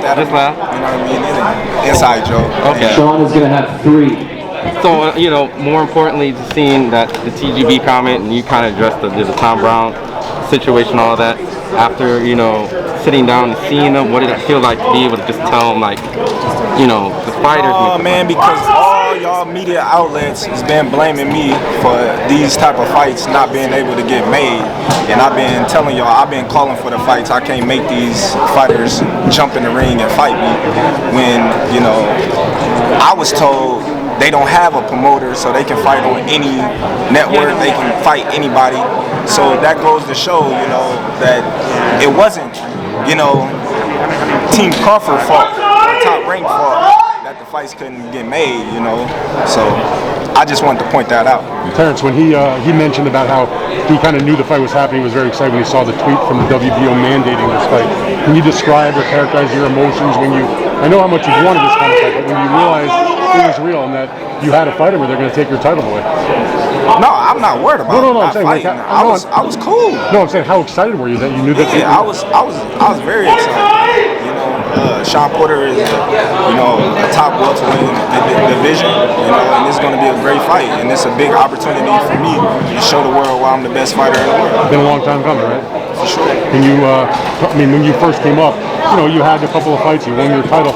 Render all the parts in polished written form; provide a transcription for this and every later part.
at him. Just laugh. You know what I mean? Inside joke. Okay. Shawn is going to have 3. So, more importantly, just seeing that the TGB comment, and you kind of addressed the Tom Brown situation, all that, after, sitting down and seeing them, what did it feel like to be able to just tell them, like, the fighters? Oh, man, because all y'all media outlets has been blaming me for these type of fights not being able to get made. And I've been telling y'all, I've been calling for the fights. I can't make these fighters jump in the ring and fight me when, I was told they don't have a promoter, so they can fight on any network, they can fight anybody. So that goes to show, that it wasn't, Team Crawford fault, Top Rank fault, that the fights couldn't get made, So I just wanted to point that out. Terence, when he mentioned about how he kind of knew the fight was happening, he was very excited when he saw the tweet from the WBO mandating this fight. Can you describe or characterize your emotions when I know how much you wanted this kind of fight, but when you realized it was real and that you had a fighter where they're going to take your title away? No, I'm not worried about I'm saying, fighting. I was cool. No, I'm saying, how excited were you that you knew that? Yeah, I was very excited. Shawn Porter is, a top welterweight in the division, and it's going to be a great fight, and it's a big opportunity for me to show the world why I'm the best fighter in the world. It's been a long time coming, right? For sure. And you, when you first came up, you had a couple of fights, you won your title.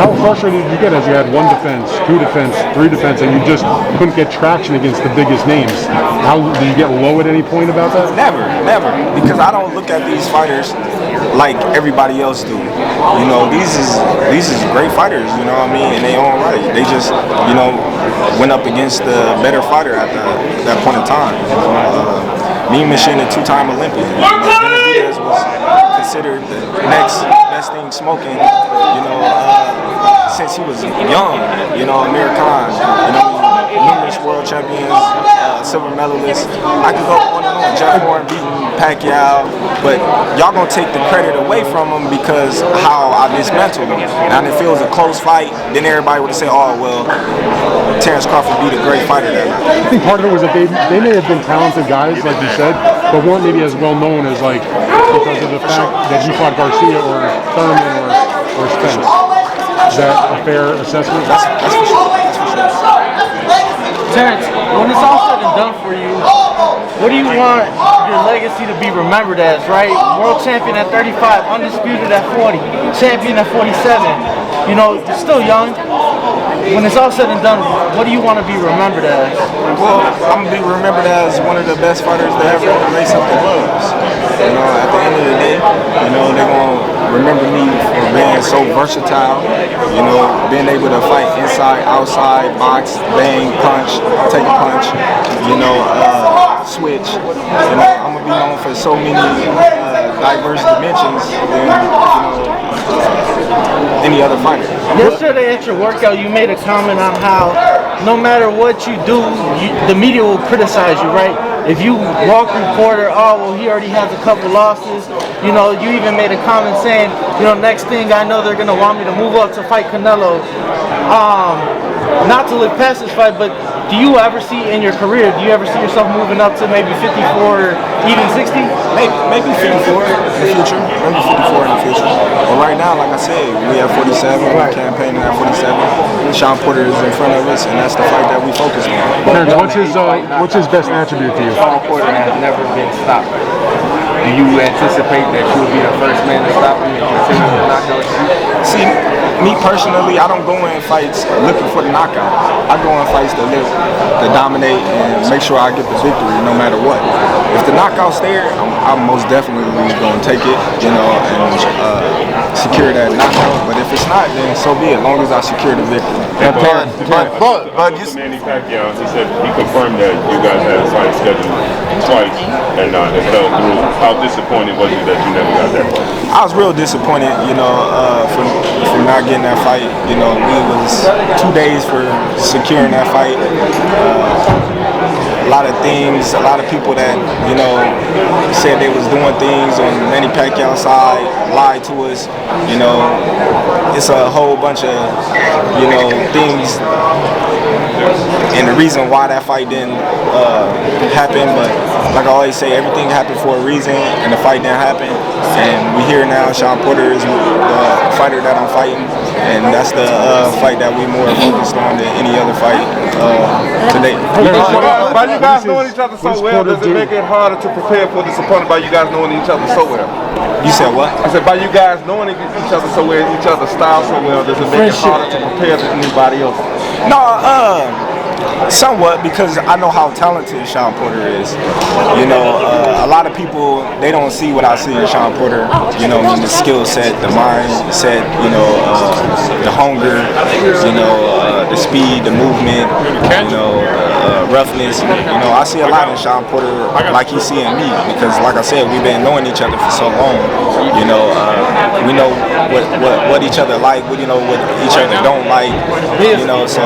How frustrated did you get as you had 1 defense, 2 defense, 3 defense, and you just couldn't get traction against the biggest names? How did you get low at any point about that? Never, because I don't look at these fighters like everybody else do. These is great fighters, and they own right. They just, went up against the better fighter at that point in time. Me Machine, a 2-time Olympian. Benavidez was considered the next best thing smoking, since he was young, Amir Khan, numerous world champions, silver medalists. I could go on and on. Jeff Horn beating Pacquiao, but y'all gonna take the credit away from him because how I dismantled him. Now if it was a close fight, then everybody would have said, oh well, Terence Crawford beat a great fighter that night. I think part of it was that they may have been talented guys, like you said, but weren't maybe as well known as because of the fact that you fought Garcia or Thurman or Spence. Is that a fair assessment? That's for sure. Terence, when it's all said and done for you, what do you want your legacy to be remembered as, right? World champion at 35, undisputed at 40, champion at 47. You're still young. When it's all said and done, what do you want to be remembered as? Well, I'm going to be remembered as one of the best fighters to ever lace up the gloves. At the end of the day, they're going to remember me for being so versatile, being able to fight inside, outside, box, bang, punch, take a punch, switch. I'm going to be known for so many diverse dimensions than, any other fighter. Yesterday at your workout, you made a comment on how no matter what you do, the media will criticize you, right? If you walk reporter, oh, well, he already has a couple losses. You even made a comment saying, next thing I know, they're going to want me to move up to fight Canelo. Not to look past this fight, but do you ever see in your career, do you ever see yourself moving up to maybe 54 or even 60? Maybe 54 in the future. Maybe 54 in the future. But right now, like I said, we have 47. We're campaigning at 47. Shawn Porter is in front of us, and that's the fight that we focus on. What's his best attribute to you? Shawn Porter has never been stopped. Do you anticipate that you will be the first man to stop him and continue to knock out you? See, me personally, I don't go in fights looking for the knockout. I go in fights to dominate and make sure I get the victory no matter what. If the knockout's there, I'm most definitely going to take it, and secure that knockout. But if it's not, then so be it, as long as I secure the victory. But Manny Pacquiao, he said he confirmed that you guys had a fight scheduled twice and it fell through. How disappointed was you that you never got that fight? I was real disappointed, for not getting that fight. We was 2 days for securing that fight. A lot of things, a lot of people that, said they was doing things on Manny Pacquiao's side, lied to us. It's a whole bunch of, things. And the reason why that fight didn't happen, but like I always say, everything happened for a reason, and the fight didn't happen. and we here now. Shawn Porter is the fighter that I'm fighting, and that's the fight that we more focused on than any other fight today. By you guys knowing each other so well, does it make it harder to prepare for this opponent by you guys knowing each other so well? You said what? I said by you guys knowing each other so well, each other's style so well, does it make it harder to prepare than anybody else? No, somewhat, because I know how talented Shawn Porter is. You know, a lot of people, they don't see what I see in Shawn Porter. You know, I mean, the skill set, the mindset, you know, the hunger, you know, the speed, the movement, you know, roughness. You know, I see a lot in Shawn Porter like he's seeing me, because like I said, we've been knowing each other for so long. You know, we know what each other like, you know, what each other don't like, you know, so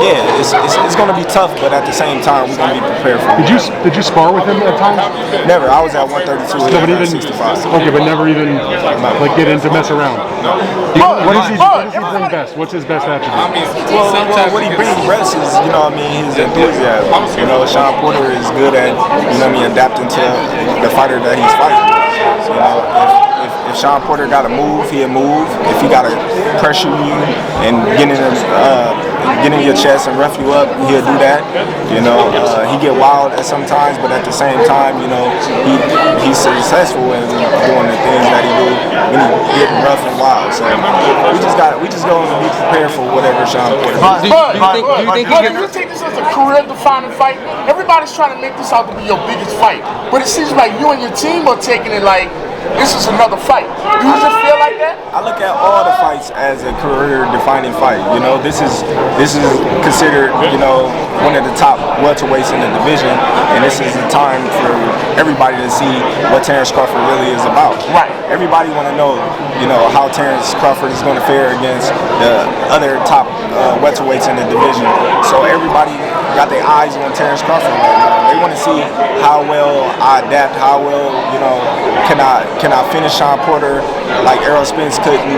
yeah, it's going to be tough, but at the same time, we're going to be prepared for it. Did you spar with him at times? Never. I was at 132. No, but even 65. Okay, but never even like get into mess around. What does he bring best? What's his best attribute? Well, what he brings best is, you know, I mean, his enthusiasm. You know, Shawn Porter is good at, you know, adapting to the fighter that he's fighting. So, you know, if Shawn Porter got to move, he'll move. If he got to pressure you and get in your chest and rough you up, he'll do that. You know, he get wild at sometimes, but at the same time, you know, he's successful in doing the things that he do when he getting rough and wild. So we just going to be prepared for whatever Shawn Porter does. Do you take this as a career-defining fight? Everybody's trying to make this out to be your biggest fight, but it seems like you and your team are taking it like this is another fight. Do you just feel like that? I look at all the fights as a career-defining fight. You know, this is considered, you know, one of the top welterweights in the division, and this is the time for everybody to see what Terence Crawford really is about. Right. Everybody want to know, you know, how Terence Crawford is going to fare against the other top welterweights in the division. So everybody got their eyes on Terence Crawford right now. They want to see how well I adapt, how well, you know, can I finish Shawn Porter like Errol Spence couldn't?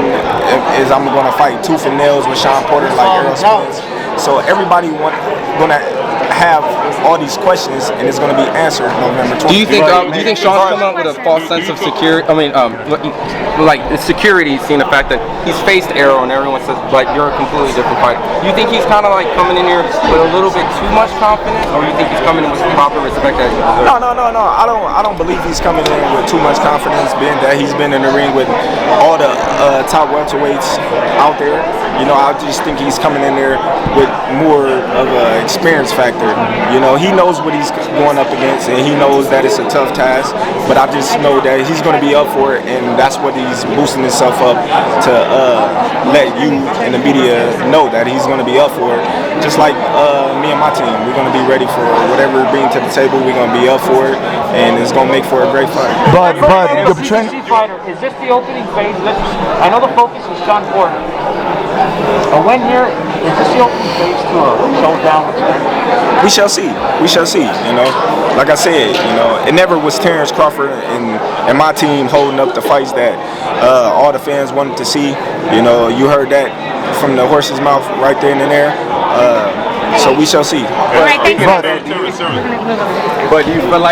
Is I'm going to fight tooth and nails with Shawn Porter like Errol Spence? So everybody going to have all these questions, and it's going to be answered November 20th. Do you think Shawn's come up with a false sense of security? I mean, like the security, seeing the fact that he's faced Errol and everyone says like you're a completely different fighter. You think he's kind of like coming in here with a little bit too much confidence, or you think he's coming in with the proper respect that he deserves? No. I don't believe he's coming in with too much confidence, being that he's been in the ring with all the top welterweights out there. You know, I just think he's coming in there with more of an experience factor. You know, he knows what he's going up against, and he knows that it's a tough task. But I just know that he's going to be up for it, and that's what he's boosting himself up to let you and the media know that he's going to be up for it. Just like me and my team, we're going to be ready for whatever we bring to the table. We're going to be up for it, and it's going to make for a great fight. But the TGB fighter, is this the opening phase? I know the focus is Shawn Porter. A win here, is this the opening phase to a showdown? We shall see. We shall see. You know, like I said, you know, it never was Terence Crawford and my team holding up the fights that all the fans wanted to see. You know, you heard that from the horse's mouth right then and there. So we shall see. All right, thanks. But you feel like